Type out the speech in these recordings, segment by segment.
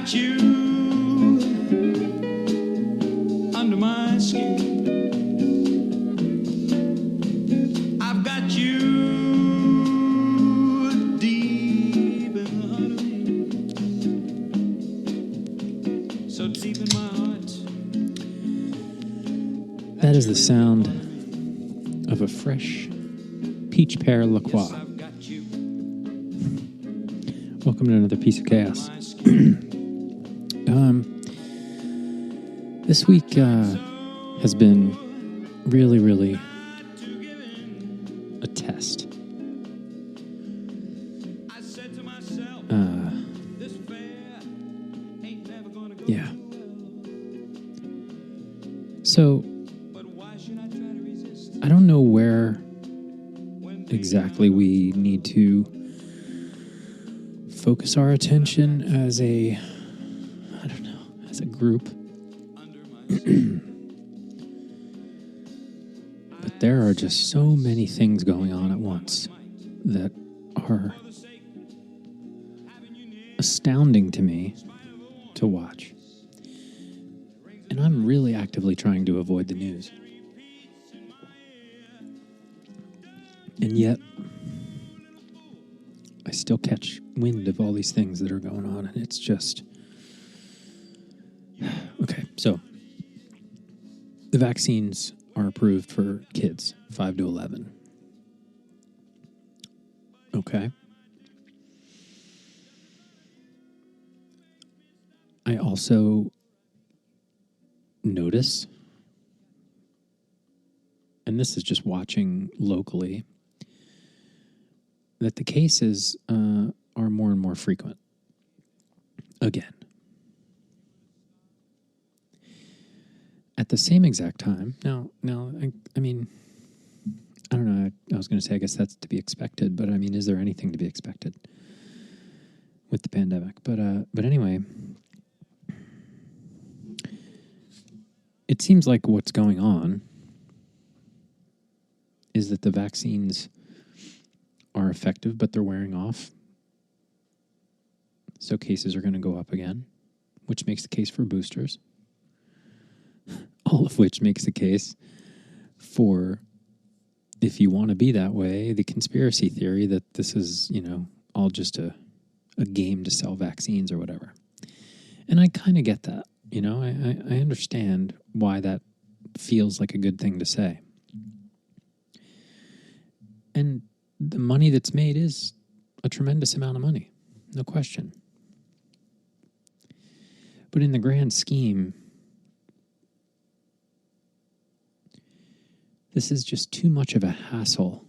got you under my skin. I've got you deep in the heart of me. So deep in my heart. That is the sound of a fresh peach pear LaCroix. Welcome to another piece of chaos. This week has been really a test. Yeah. So, I don't know where exactly we need to focus our attention as a group. But there are just so many things going on at once that are astounding to me to watch. And I'm really actively trying to avoid the news. And yet, I still catch wind of all these things that are going on, and it's just... Okay, so the vaccines are approved for kids 5 to 11. Okay. I also notice, and this is just watching locally, that the cases are more and more frequent. Again. At the same exact time, now, I mean, I don't know, I was going to say, I guess that's to be expected, but I mean, is there anything to be expected with the pandemic? But anyway, it seems like what's going on is that the vaccines are effective, but they're wearing off. So cases are going to go up again, which makes the case for boosters. All of which makes the case for, if you want to be that way, the conspiracy theory that this is, all just a game to sell vaccines or whatever. And I kind of get that, I understand why that feels like a good thing to say. And the money that's made is a tremendous amount of money, no question. But in the grand scheme, this is just too much of a hassle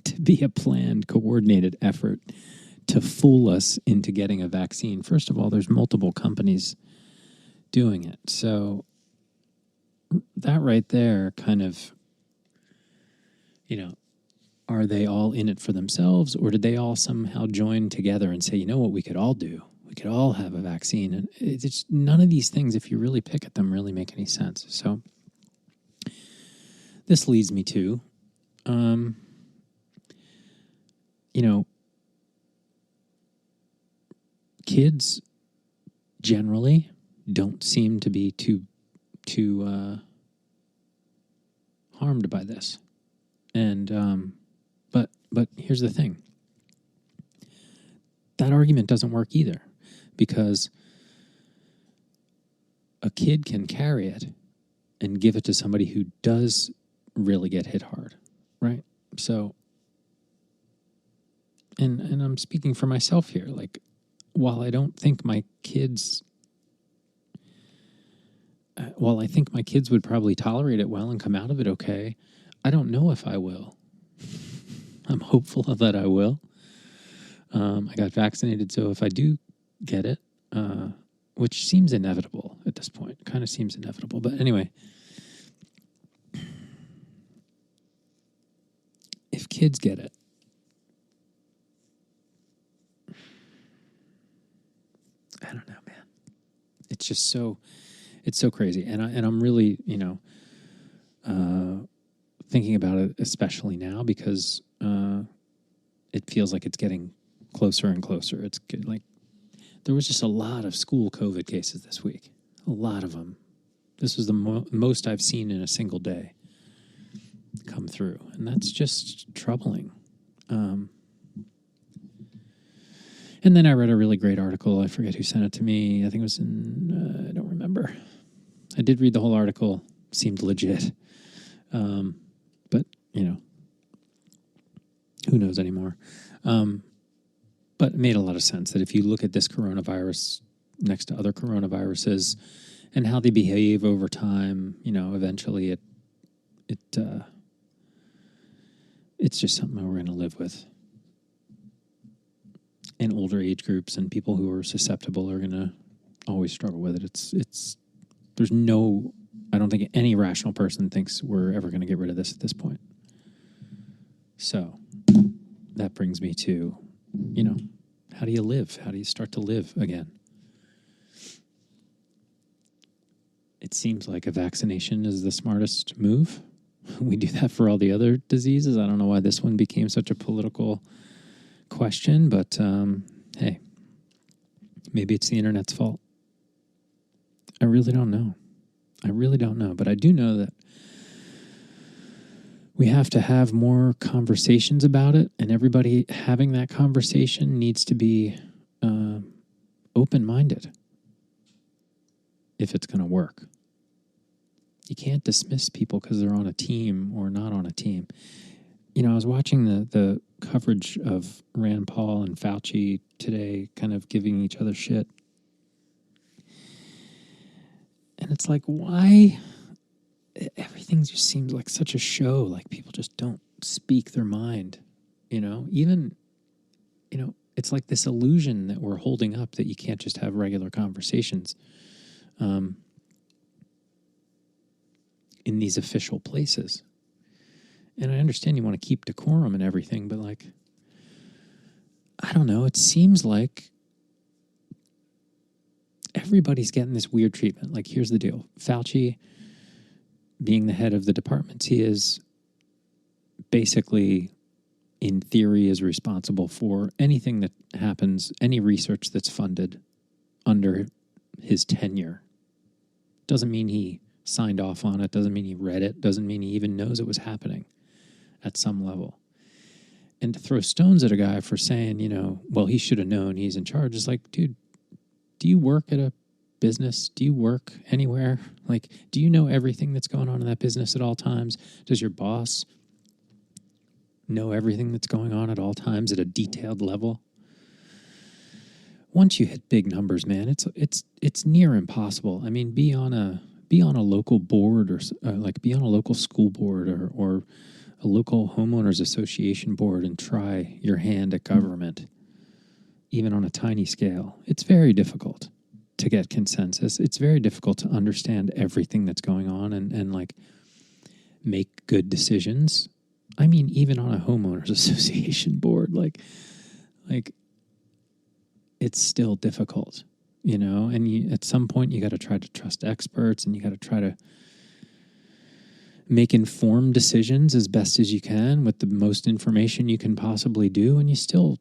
to be a planned, coordinated effort to fool us into getting a vaccine. First of all, there's multiple companies doing it. So that right there kind of, are they all in it for themselves, or did they all somehow join together and say, you know what we could all do? We could all have a vaccine. And it's none of these things, if you really pick at them, really make any sense. So this leads me to, kids generally don't seem to be too harmed by this. And, but here's the thing. That argument doesn't work either, because a kid can carry it and give it to somebody who does really get hit hard, right? So, and I'm speaking for myself here. Like, while I think my kids would probably tolerate it well and come out of it okay, I don't know if I will. I'm hopeful that I will. I got vaccinated, so if I do get it, which seems inevitable at this point, kind of seems inevitable. But anyway, if kids get it, I don't know, man. It's just it's so crazy. And I'm really, thinking about it, especially now, because it feels like it's getting closer and closer. It's like There was just a lot of school COVID cases this week. A lot of them. This was the most I've seen in a single day come through. And that's just troubling. And then I read a really great article. I forget who sent it to me. I think it was in, I don't remember. I did read the whole article. Seemed legit. But, who knows anymore. But it made a lot of sense that if you look at this coronavirus next to other coronaviruses and how they behave over time, eventually it's just something we're going to live with. And older age groups and people who are susceptible are going to always struggle with it. I don't think any rational person thinks we're ever going to get rid of this at this point. So that brings me to, how do you live? How do you start to live again? It seems like a vaccination is the smartest move. We do that for all the other diseases. I don't know why this one became such a political question, but hey, maybe it's the internet's fault. I really don't know. But I do know that we have to have more conversations about it, and everybody having that conversation needs to be open-minded if it's going to work. You can't dismiss people because they're on a team or not on a team. I was watching the coverage of Rand Paul and Fauci today, kind of giving each other shit. And it's like, why? Everything just seems like such a show. Like people just don't speak their mind, it's like this illusion that we're holding up that you can't just have regular conversations in these official places. And I understand you want to keep decorum and everything, but I don't know. It seems like everybody's getting this weird treatment. Like, here's the deal. Fauci, being the head of the departments, he is basically, in theory, is responsible for anything that happens, any research that's funded under his tenure. Doesn't mean he signed off on it. Doesn't mean he read it. Doesn't mean he even knows it was happening at some level. And to throw stones at a guy for saying, well, he should have known he's in charge is like, dude, do you work at a business? Do you work anywhere? Like, do you know everything that's going on in that business at all times? Does your boss know everything that's going on at all times at a detailed level? Once you hit big numbers, man, it's near impossible. I mean, be on a local board or be on a local school board or a local homeowners association board and try your hand at government, even on a tiny scale. It's very difficult to get consensus. It's very difficult to understand everything that's going on and make good decisions. I mean, even on a homeowners association board, like it's still difficult, and at some point you got to try to trust experts and you got to try to make informed decisions as best as you can with the most information you can possibly do. And you still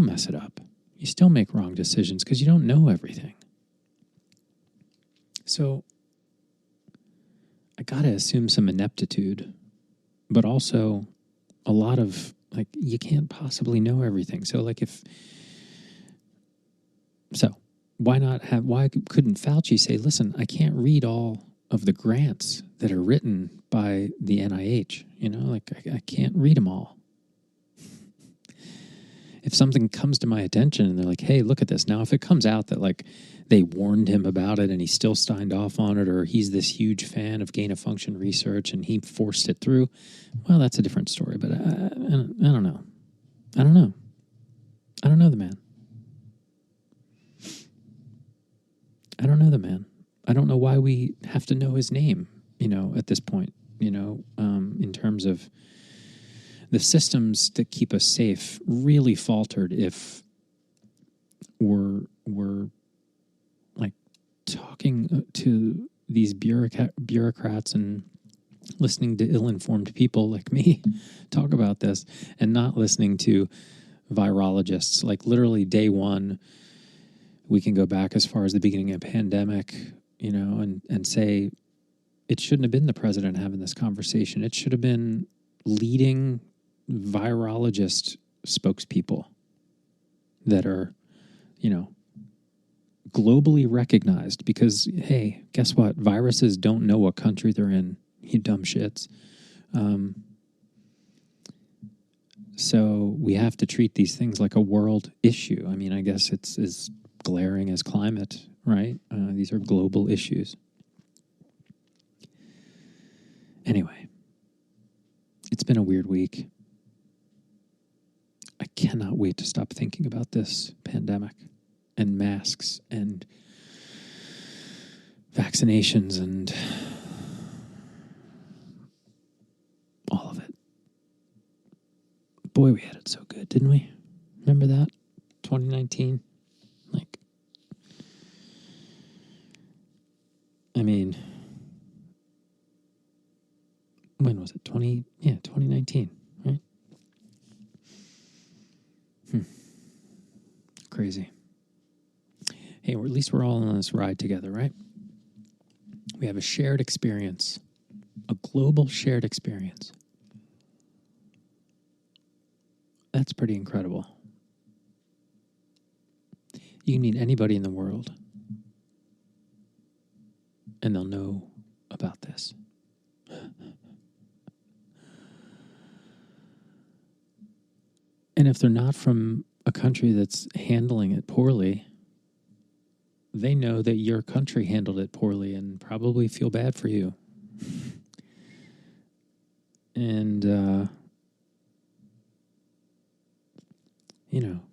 mess it up. You still make wrong decisions because you don't know everything. So I got to assume some ineptitude, but also a lot of you can't possibly know everything. So why couldn't Fauci say, listen, I can't read all of the grants that are written by the NIH, I can't read them all. If something comes to my attention and they're like, hey, look at this. Now, if it comes out that they warned him about it and he still signed off on it, or he's this huge fan of gain of function research and he forced it through, well, that's a different story. But I don't know. I don't know the man. I don't know why we have to know his name, at this point, in terms of the systems that keep us safe really faltered if we're talking to these bureaucrats and listening to ill-informed people like me talk about this and not listening to virologists. Like literally day one, We can go back as far as the beginning of the pandemic, and say it shouldn't have been the president having this conversation. It should have been leading virologist spokespeople that are, globally recognized, because, hey, guess what? Viruses don't know what country they're in, you dumb shits. So we have to treat these things like a world issue. I mean, I guess it's as glaring as climate, right? These are global issues. Anyway, it's been a weird week. I cannot wait to stop thinking about this pandemic and masks and vaccinations and all of it. Boy, we had it so good, didn't we? Remember that? 2019? When was it? 2019, right? Crazy. Hey, at least we're all on this ride together, right? We have a shared experience, a global shared experience. That's pretty incredible. You can meet anybody in the world, and they'll know about this. And if they're not from a country that's handling it poorly, they know that your country handled it poorly and probably feel bad for you. And,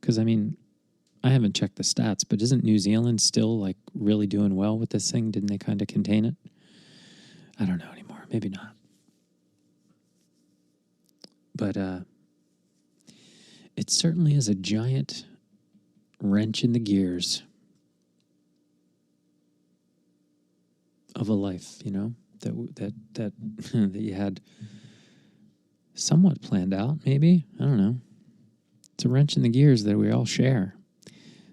because I haven't checked the stats, but isn't New Zealand still really doing well with this thing? Didn't they kind of contain it? I don't know anymore. Maybe not. But it certainly is a giant wrench in the gears of a life, that that you had somewhat planned out, maybe. I don't know. It's a wrench in the gears that we all share.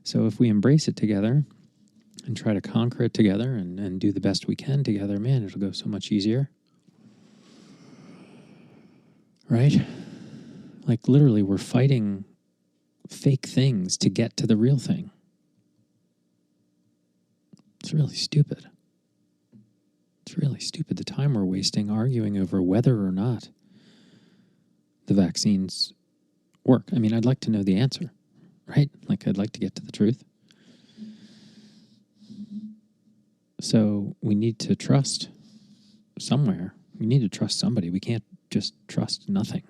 So if we embrace it together and try to conquer it together and do the best we can together, man, it'll go so much easier. Right? Literally, we're fighting fake things to get to the real thing. It's really stupid. It's really stupid, the time we're wasting arguing over whether or not the vaccines work. I'd like to know the answer, right? I'd like to get to the truth. So we need to trust somewhere. We need to trust somebody. We can't just trust nothing,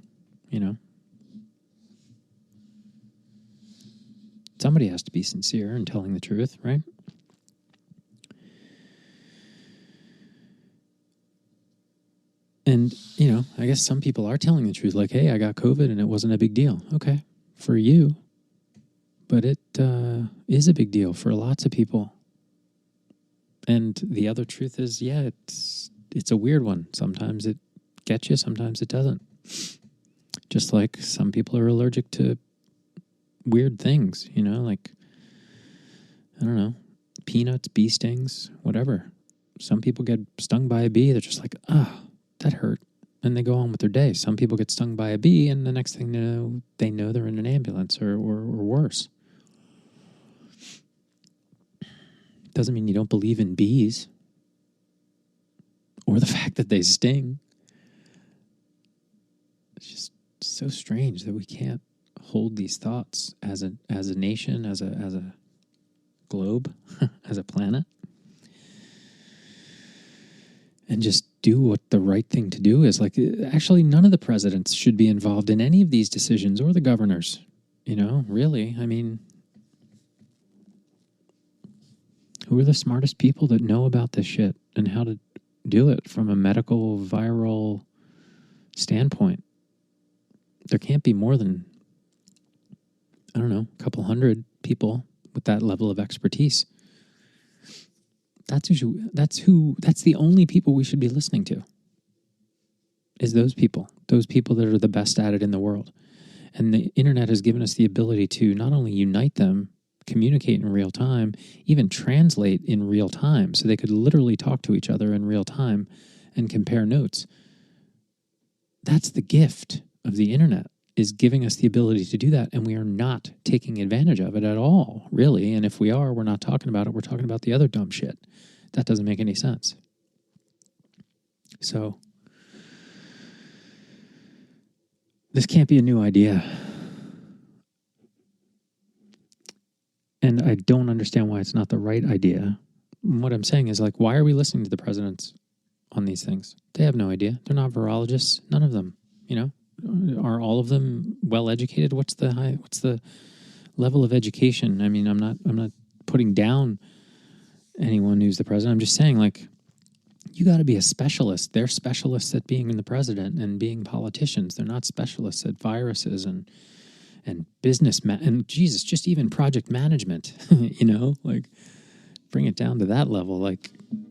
Somebody has to be sincere in telling the truth, right? And, I guess some people are telling the truth, hey, I got COVID and it wasn't a big deal. Okay, for you. But it is a big deal for lots of people. And the other truth is, yeah, it's a weird one. Sometimes it gets you, sometimes it doesn't. Just like some people are allergic to weird things, I don't know, peanuts, bee stings, whatever. Some people get stung by a bee, they're just that hurt, and they go on with their day. Some people get stung by a bee, and the next thing they know they're in an ambulance or worse. Doesn't mean you don't believe in bees or the fact that they sting. It's just so strange that we can't hold these thoughts as a nation, as a globe, as a planet, and just do what the right thing to do is. Actually, none of the presidents should be involved in any of these decisions, or the governors. Really, who are the smartest people that know about this shit and how to do it from a medical, viral standpoint? There can't be more than, I don't know, a couple hundred people with that level of expertise. That's the only people we should be listening to, is those people that are the best at it in the world. And the internet has given us the ability to not only unite them communicate in real time, even translate in real time. So they could literally talk to each other in real time and compare notes. That's the gift of the internet, is giving us the ability to do that. And we are not taking advantage of it at all, really. And if we are, we're not talking about it. We're talking about the other dumb shit. That doesn't make any sense. So this can't be a new idea. And I don't understand why it's not the right idea. What I'm saying is, like, why are we listening to the presidents on these things? They have no idea. They're not virologists. None of them, you know? Are all of them well educated? What's the level of education? I mean, I'm not putting down anyone who's the president. I'm just saying, like, you got to be a specialist. They're specialists at being the president and being politicians. They're not specialists at viruses and business and Jesus, just even project management. You know, like, bring it down to that level. Like,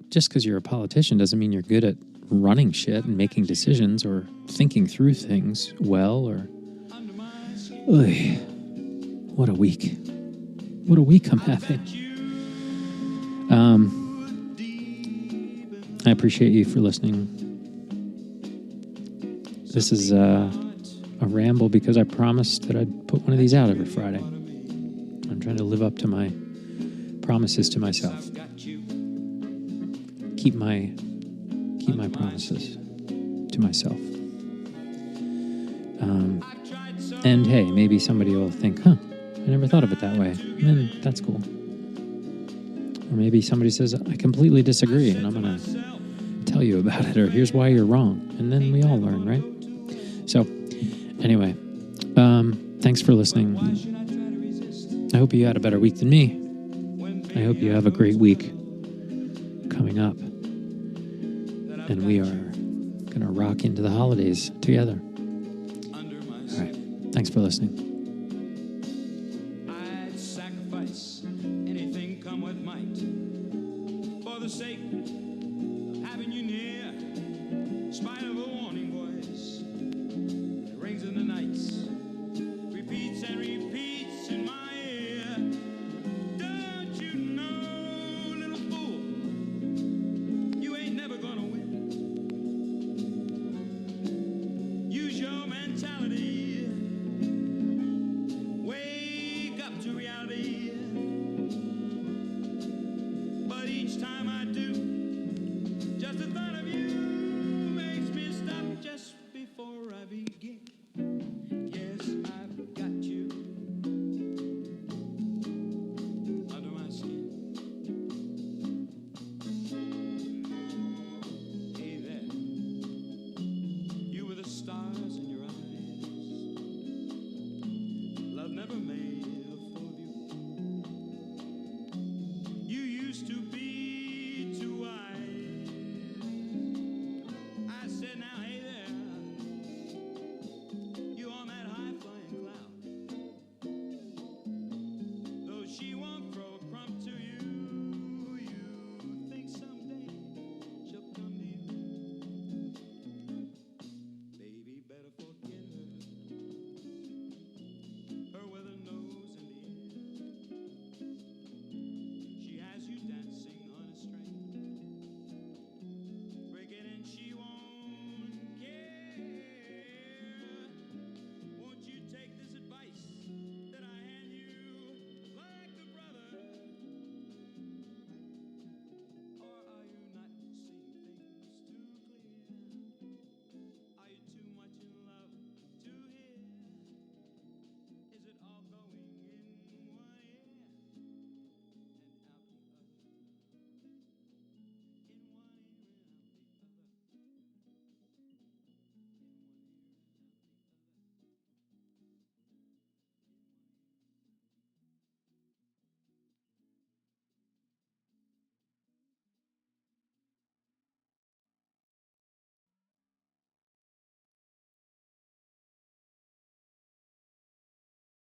just because you're a politician doesn't mean you're good at running shit and making decisions or thinking through things well. Or, what a week! What a week I'm having. I appreciate you for listening. This is a ramble because I promised that I'd put one of these out every Friday. I'm trying to live up to my promises to myself. Keep my promises to myself. And hey, maybe somebody will think, I never thought of it that way. And that's cool. Or maybe somebody says, I completely disagree, and I'm going to tell you about it, or here's why you're wrong. And then we all learn, right? So, anyway, thanks for listening. I hope you had a better week than me. I hope you have a great week coming up. And we are going to rock into the holidays together. All right. Thanks for listening. I'd sacrifice anything come what might for the sake of having you near. In spite of a warning voice that rings in the nights, repeats and repeats in my ear. Don't you know, little fool, you ain't never gonna win. Use your mentality. Wake up to reality. But each time I do, just the thought of you makes me stop just before I begin.